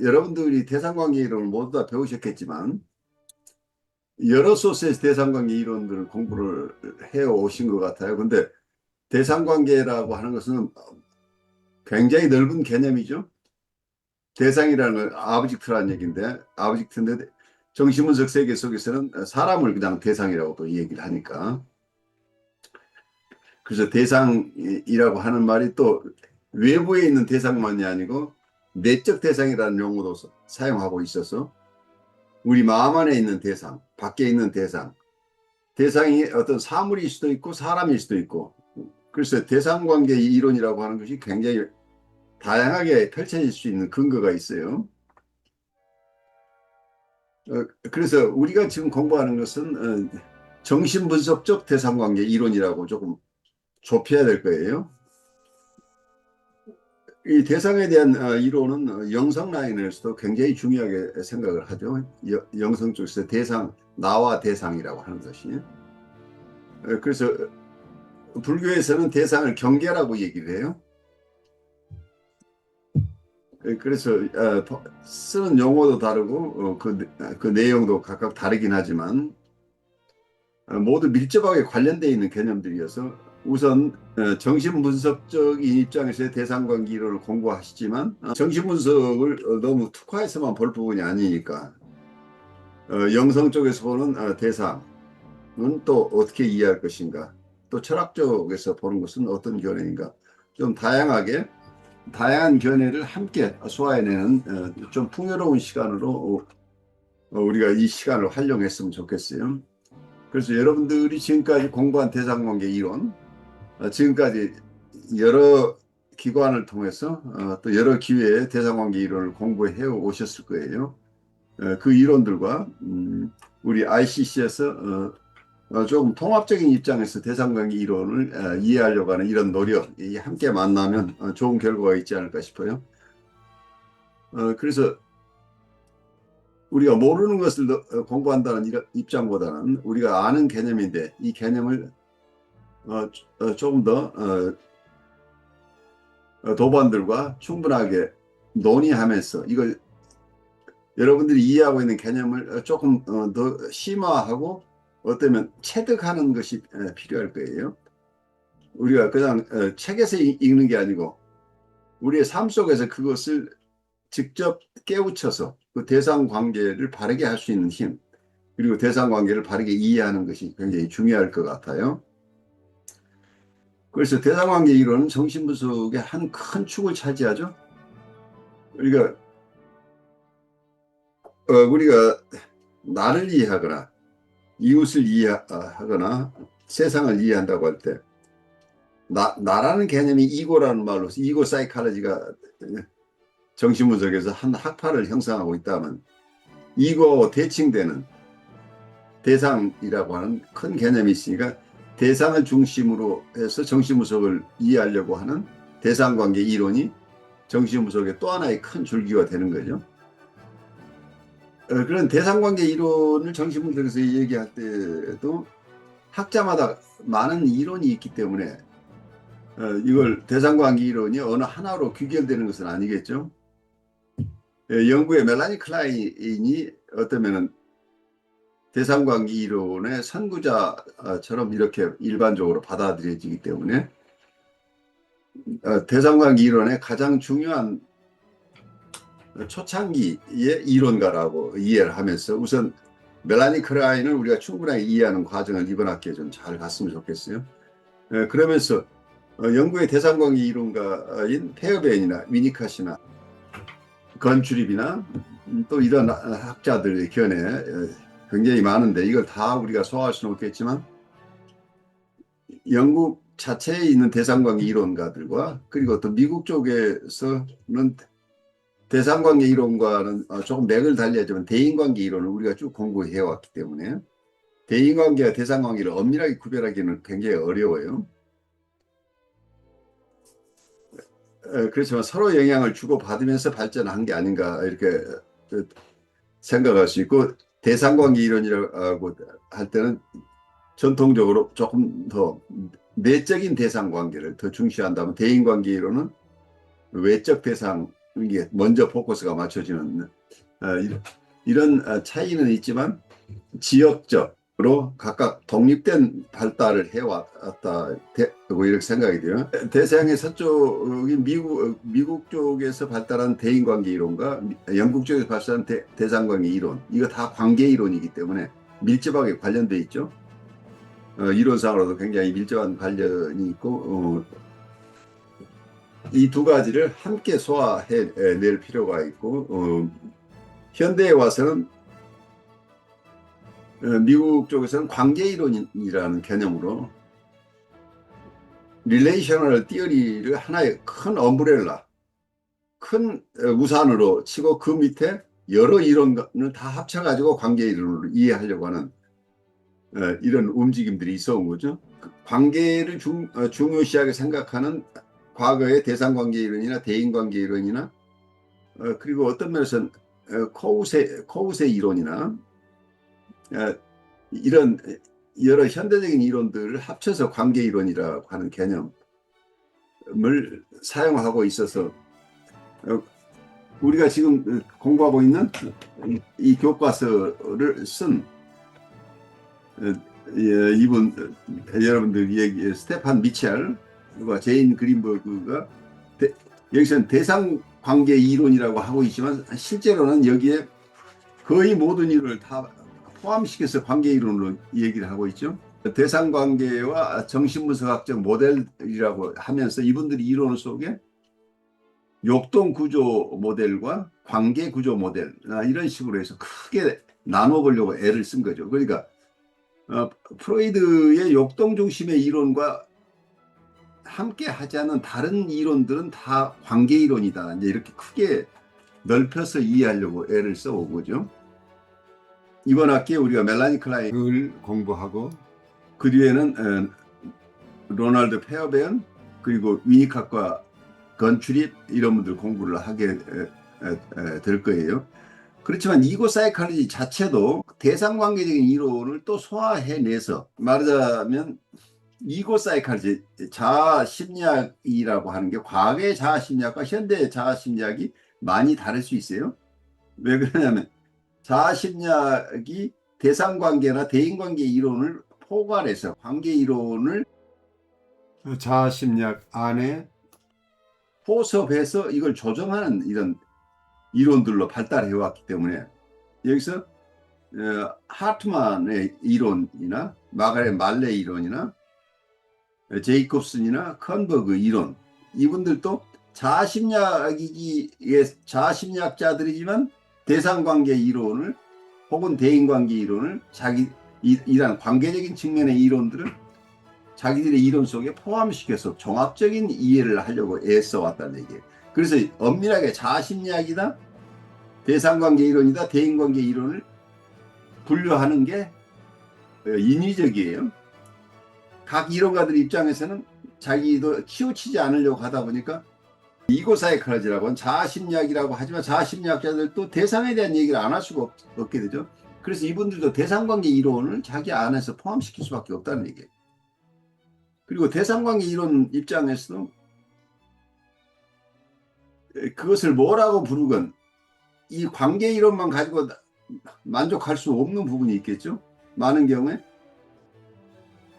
여러분들이 대상관계 이론을 모두 다 배우셨겠지만 여러 소스에서 대상관계 이론들을 공부를 해 오신 것 같아요. 근데 대상관계라고 하는 것은 굉장히 넓은 개념이죠. 대상이라는 건 아브젝트라는 얘기인데, 아브젝트인데 정신분석 세계 속에서는 사람을 그냥 대상이라고 또 얘기를 하니까. 그래서 대상이라고 하는 말이 또 외부에 있는 대상만이 아니고 내적 대상이라는 용어도 사용하고 있어서 우리 마음 안에 있는 대상, 밖에 있는 대상, 대상이 어떤 사물일 수도 있고 사람일 수도 있고, 그래서 대상관계 이론이라고 하는 것이 굉장히 다양하게 펼쳐질 수 있는 근거가 있어요. 그래서 우리가 지금 공부하는 것은 정신분석적 대상관계 이론이라고 조금 좁혀야 될 거예요. 이 대상에 대한 이론은 영성 라인에서도 굉장히 중요하게 생각을 하죠. 영성 쪽에서 대상, 나와 대상이라고 하는 것이. 그래서 불교에서는 대상을 경계라고 얘기를 해요. 그래서 쓰는 용어도 다르고 그 내용도 각각 다르긴 하지만 모두 밀접하게 관련되어 있는 개념들이어서 우선 정신분석적인 입장에서의 대상관계 이론을 공부하시지만 정신분석을 너무 특화해서만 볼 부분이 아니니까 영성 쪽에서 보는 대상은 또 어떻게 이해할 것인가, 또 철학 쪽에서 보는 것은 어떤 견해인가, 좀 다양한 견해를 함께 소화해내는 좀 풍요로운 시간으로 우리가 이 시간을 활용했으면 좋겠어요. 그래서 여러분들이 지금까지 공부한 대상관계 이론, 지금까지 여러 기관을 통해서 또 여러 기회에 대상관계 이론을 공부해 오셨을 거예요. 그 이론들과 우리 ICC에서 조금 통합적인 입장에서 대상관계 이론을 이해하려고 하는 이런 노력이 함께 만나면 좋은 결과가 있지 않을까 싶어요. 그래서 우리가 모르는 것을 공부한다는 입장보다는 우리가 아는 개념인데 이 개념을 조금 더 도반들과 충분하게 논의하면서 이걸 여러분들이 이해하고 있는 개념을 조금 더 심화하고 어쩌면 체득하는 것이 필요할 거예요. 우리가 그냥 책에서 읽는 게 아니고 우리의 삶 속에서 그것을 직접 깨우쳐서 그 대상 관계를 바르게 할 수 있는 힘, 그리고 대상 관계를 바르게 이해하는 것이 굉장히 중요할 것 같아요. 그래서 대상 관계 이론은 정신분석의 한 큰 축을 차지하죠. 우리가 나를 이해하거나 이웃을 이해하거나 세상을 이해한다고 할 때 나라는 개념이 이고라는 말로서 이고 사이칼로지가 정신분석에서 한 학파를 형성하고 있다면 이거하고 대칭되는 대상이라고 하는 큰 개념이 있으니까 대상을 중심으로 해서 정신분석을 이해하려고 하는 대상관계 이론이 정신분석의 또 하나의 큰 줄기가 되는 거죠. 그런 대상관계 이론을 정신분석에서 얘기할 때도 학자마다 많은 이론이 있기 때문에 이걸 대상관계 이론이 어느 하나로 귀결되는 것은 아니겠죠. 영국의 멜라니 클라인이 어쩌면 대상관계 이론의 선구자처럼 이렇게 일반적으로 받아들여지기 때문에 대상관계 이론의 가장 중요한 초창기의 이론가라고 이해를 하면서 우선 멜라니 클라인을 우리가 충분하게 이해하는 과정을 이번 학기에 좀 잘 갔으면 좋겠어요. 그러면서 영국의 대상관계 이론가인 페어벤이나 위니카시나 건출입이나 또 이런 학자들의 견해 굉장히 많은데 이걸 다 우리가 소화할 수는 없겠지만 영국 자체에 있는 대상관계 이론가들과 그리고 또 미국 쪽에서는 대상관계 이론과는 조금 맥을 달리하지만 대인관계 이론을 우리가 쭉 공부해 왔기 때문에 대인관계와 대상관계를 엄밀하게 구별하기는 굉장히 어려워요. 그렇지만 서로 영향을 주고받으면서 발전한 게 아닌가 이렇게 생각할 수 있고, 대상관계 이론이라고 할 때는 전통적으로 조금 더 내적인 대상관계를 더 중시한다면 대인관계 이론은 외적 대상을 이게 먼저 포커스가 맞춰지는 이런 차이는 있지만 지역적으로 각각 독립된 발달을 해왔다고 이렇게 생각이 돼요. 대서양의 서쪽인 미국 쪽에서 발달한 대인관계 이론과 영국 쪽에서 발달한 대상관계 이론, 이거 다 관계 이론이기 때문에 밀접하게 관련돼 있죠. 이론상으로도 굉장히 밀접한 관련이 있고, 이 두 가지를 함께 소화해낼 필요가 있고, 현대에 와서는 미국 쪽에서는 관계이론이라는 개념으로 릴레이셔널 티어리를 하나의 큰 엄브렐라, 큰 우산으로 치고 그 밑에 여러 이론을 다 합쳐가지고 관계이론을 이해하려고 하는 이런 움직임들이 있어 온 거죠. 관계를 중요시하게 생각하는 과거의 대상관계이론이나 대인관계이론이나 그리고 어떤 면에서는 코우세 이론이나 이런 여러 현대적인 이론들을 합쳐서 관계이론이라고 하는 개념을 사용하고 있어서 우리가 지금 공부하고 있는 이 교과서를 쓴 이분 여러분들 얘기 스테판 미첼과 제인 그린버그가 여기서는 대상관계 이론이라고 하고 있지만 실제로는 여기에 거의 모든 이론을 다 포함시켜서 관계 이론으로 얘기를 하고 있죠. 대상관계와 정신분석학적 모델이라고 하면서 이분들이 이론 속에 욕동구조 모델과 관계구조 모델 이런 식으로 해서 크게 나눠보려고 애를 쓴 거죠. 그러니까 프로이드의 욕동 중심의 이론과 함께 하지 않는 다른 이론들은 다 관계 이론이다. 이제 이렇게 크게 넓혀서 이해하려고 애를 써온 거죠. 이번 학기에 우리가 멜라니 클라인을 공부하고 그 뒤에는 로널드 페어베언 그리고 위니캅과 건출입 이런 분들 공부를 하게 될 거예요. 그렇지만 이고 사이콜로지 자체도 대상관계적인 이론을 또 소화해내서 말하자면 이고 사이콜로지 자아심리학이라고 하는 게 과거의 자아심리학과 현대의 자아심리학이 많이 다를 수 있어요. 왜 그러냐면 자아심리학이 대상관계나 대인관계 이론을 포괄해서 관계 이론을 자아심리학 안에 포섭해서 이걸 조정하는 이런 이론들로 발달해 왔기 때문에 여기서 하트만의 이론이나 마가렛 말레 이론이나 제이콥슨이나 컨버그 이론 이분들도 자아심리학자들이지만 대상관계 이론을 혹은 대인관계 이론을 이런 관계적인 측면의 이론들을 자기들의 이론 속에 포함시켜서 종합적인 이해를 하려고 애써 왔다는 얘기예요. 그래서 엄밀하게 자아심리학이다, 대상관계 이론이다, 대인관계 이론을 분류하는 게 인위적이에요. 각 이론가들 입장에서는 자기도 치우치지 않으려고 하다 보니까 이고 사이콜로지라고 하는 자아심리학이라고 하지만 자아심리학자들도 대상에 대한 얘기를 안 할 수가 없게 되죠. 그래서 이분들도 대상관계 이론을 자기 안에서 포함시킬 수밖에 없다는 얘기예요. 그리고 대상관계 이론 입장에서도 그것을 뭐라고 부르건 이 관계 이론만 가지고 만족할 수 없는 부분이 있겠죠. 많은 경우에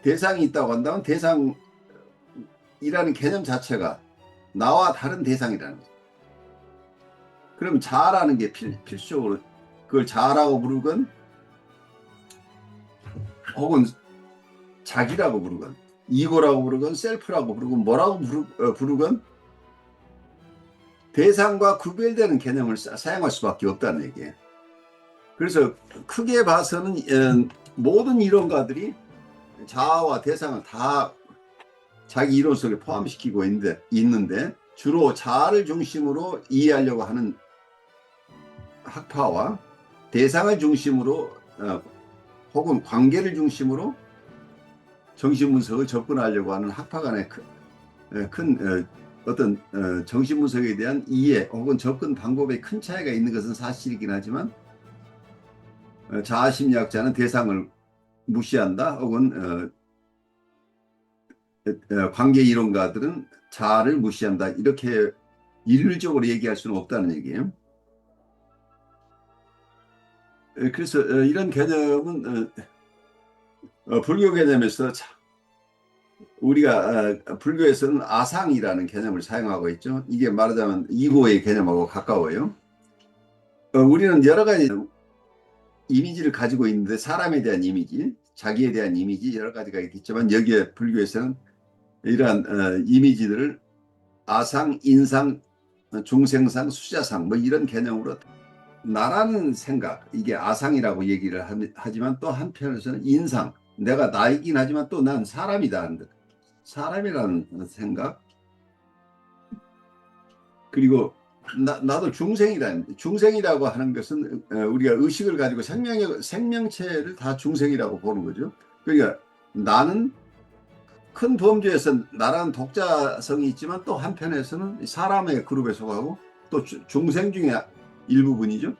대상이 있다고 한다면 대상이라는 개념 자체가 나와 다른 대상이라는 거죠. 그럼 자라는 게 필수적으로 그걸 자라고 부르건 혹은 자기라고 부르건 이고라고 부르건 셀프라고 부르건 뭐라고 부르건 대상과 구별되는 개념을 사용할 수밖에 없다는 얘기예요. 그래서 크게 봐서는 모든 이론가들이 자아와 대상을 다 자기 이론 속에 포함시키고 있는데 주로 자아를 중심으로 이해하려고 하는 학파와 대상을 중심으로 혹은 관계를 중심으로 정신분석을 접근하려고 하는 학파 간의 큰 어떤 정신분석에 대한 이해 혹은 접근 방법에 큰 차이가 있는 것은 사실이긴 하지만 자아심리학자는 대상을 무시한다 혹은 관계 이론가들은 자아를 무시한다 이렇게 일률적으로 얘기할 수는 없다는 얘기예요. 그래서 이런 개념은 불교 개념에서 우리가 불교에서는 아상이라는 개념을 사용하고 있죠. 이게 말하자면 이고의 개념하고 가까워요. 우리는 여러 가지 이미지를 가지고 있는데 사람에 대한 이미지, 자기에 대한 이미지 여러 가지가 있겠지만 여기에 불교에서는 이러한 이미지들을 아상, 인상, 중생상, 수자상 뭐 이런 개념으로 나라는 생각 이게 아상이라고 얘기를 하지만 또 한편에서는 인상 내가 나이긴 하지만 또 난 사람이다 사람이라는 생각 그리고 나도 중생이라고 하는 것은 우리가 의식을 가지고 생명체를 다 중생이라고 보는 거죠. 그러니까 나는 큰 범주에서 나라는 독자성이 있지만 또 한편에서는 사람의 그룹에 속하고 또 중생 중에 일부분이죠.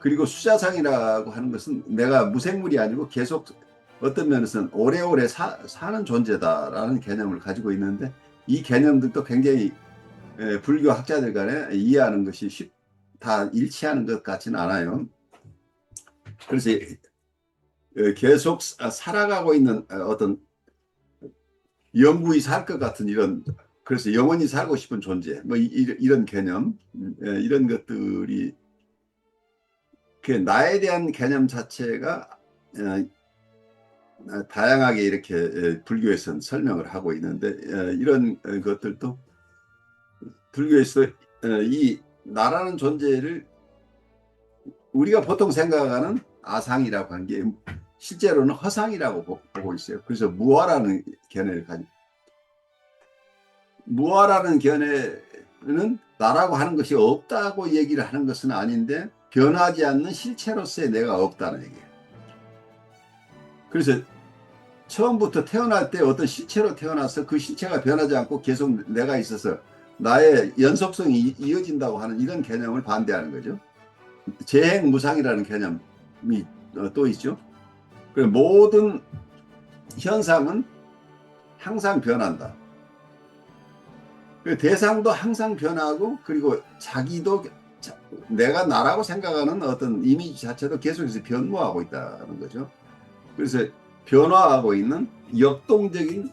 그리고 수자상이라고 하는 것은 내가 무생물이 아니고 계속 어떤 면에서는 오래오래 사는 존재다라는 개념을 가지고 있는데 이 개념들도 굉장히 불교 학자들 간에 이해하는 것이 다 일치하는 것 같지는 않아요. 그래서 계속 살아가고 있는 어떤 영구히 살 것 같은 그래서 영원히 살고 싶은 존재 뭐 이런 개념 이런 것들이 그 나에 대한 개념 자체가 다양하게 이렇게 불교에서는 설명을 하고 있는데 이런 것들도 불교에서 이 나라는 존재를 우리가 보통 생각하는 아상이라고 하는 게 실제로는 허상이라고 보고 있어요. 그래서 무아라는 견해는 나라고 하는 것이 없다고 얘기를 하는 것은 아닌데 변하지 않는 실체로서의 내가 없다는 얘기예요. 그래서 처음부터 태어날 때 어떤 실체로 태어나서 그 실체가 변하지 않고 계속 내가 있어서 나의 연속성이 이어진다고 하는 이런 개념을 반대하는 거죠. 재행무상이라는 개념이 또 있죠. 그리고 모든 현상은 항상 변한다. 그 대상도 항상 변하고 그리고 자기도 내가 나라고 생각하는 어떤 이미지 자체도 계속해서 변모하고 있다는 거죠. 그래서 변화하고 있는 역동적인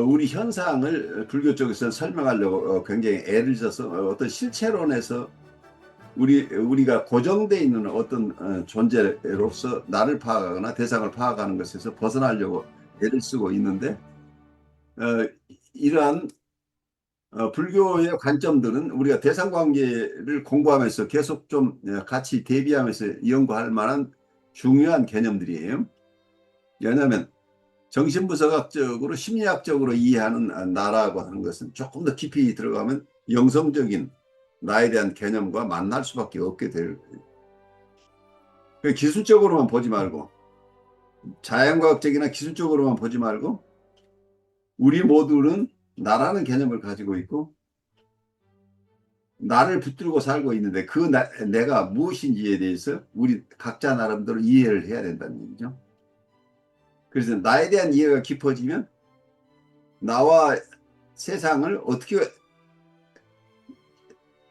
우리 현상을 불교 쪽에서 설명하려고 굉장히 애를 써서 어떤 실체론에서 우리가 고정되어 있는 어떤 존재로서 나를 파악하거나 대상을 파악하는 것에서 벗어나려고 애를 쓰고 있는데 이러한 불교의 관점들은 우리가 대상관계를 공부하면서 계속 좀 같이 대비하면서 연구할 만한 중요한 개념들이에요. 왜냐하면 정신분석학적으로 심리학적으로 이해하는 나라고 하는 것은 조금 더 깊이 들어가면 영성적인 나에 대한 개념과 만날 수밖에 없게 될 기술적으로만 보지 말고 자연과학적이나 기술적으로만 보지 말고 우리 모두는 나라는 개념을 가지고 있고 나를 붙들고 살고 있는데 내가 무엇인지에 대해서 우리 각자 나름대로 이해를 해야 된다는 얘기죠. 그래서 나에 대한 이해가 깊어지면 나와 세상을 어떻게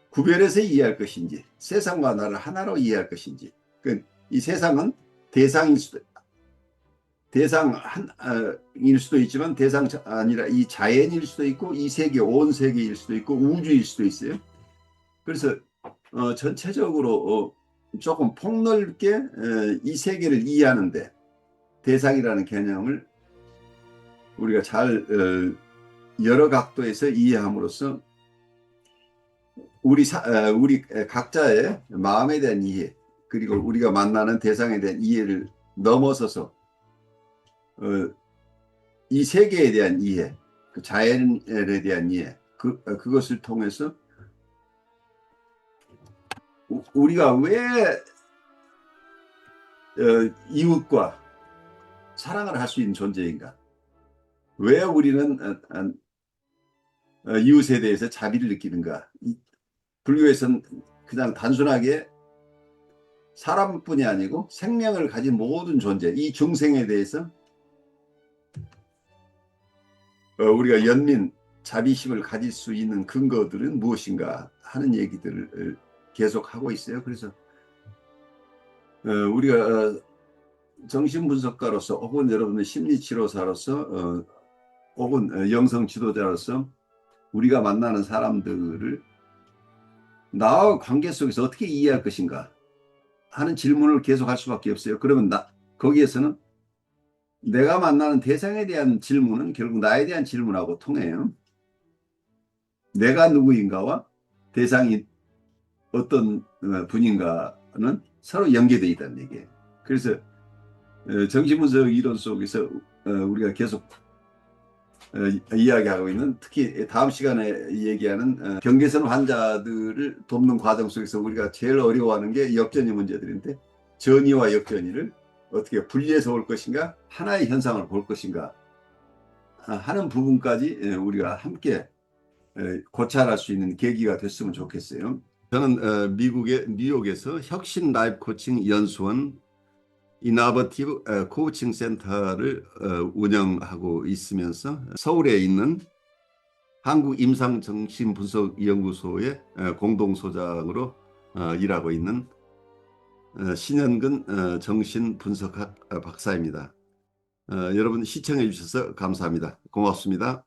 구별해서 이해할 것인지 세상과 나를 하나로 이해할 것인지 이 세상은 대상일 수도 있지만 대상 아니라 이 자연일 수도 있고 이 세계 온 세계일 수도 있고 우주일 수도 있어요. 그래서 전체적으로 조금 폭넓게 이 세계를 이해하는데 대상이라는 개념을 우리가 잘 여러 각도에서 이해함으로써 우리 각자의 마음에 대한 이해 그리고 우리가 만나는 대상에 대한 이해를 넘어서서 이 세계에 대한 이해, 그 자연에 대한 이해 그것을 통해서 우리가 왜 이웃과 사랑을 할 수 있는 존재인가? 왜 우리는 이웃에 대해서 자비를 느끼는가? 불교에서는 그냥 단순하게 사람뿐이 아니고 생명을 가진 모든 존재, 이 중생에 대해서 우리가 자비심을 가질 수 있는 근거들은 무엇인가 하는 얘기들을 계속 하고 있어요. 그래서 우리가 정신분석가로서 혹은 여러분의 심리치료사로서 혹은 영성 지도자로서 우리가 만나는 사람들을 나와 관계 속에서 어떻게 이해할 것인가 하는 질문을 계속 할 수밖에 없어요. 그러면 거기에서는 내가 만나는 대상에 대한 질문은 결국 나에 대한 질문하고 통해요. 내가 누구인가와 대상이 어떤 분인가는 서로 연계되어 있다는 얘기예요. 그래서 정신분석 이론 속에서 우리가 계속 이야기하고 있는, 특히 다음 시간에 얘기하는 경계선 환자들을 돕는 과정 속에서 우리가 제일 어려워하는 게 역전이 문제들인데, 전이와 역전이를 어떻게 분리해서 볼 것인가, 하나의 현상을 볼 것인가 하는 부분까지 우리가 함께 고찰할 수 있는 계기가 됐으면 좋겠어요. 저는 미국의 뉴욕에서 혁신 라이프 코칭 연수원 이너버티브 코칭 센터를 운영하고 있으면서 서울에 있는 한국임상정신분석연구소의 공동소장으로 일하고 있는 신현근 정신분석학 박사입니다. 여러분 시청해 주셔서 감사합니다. 고맙습니다.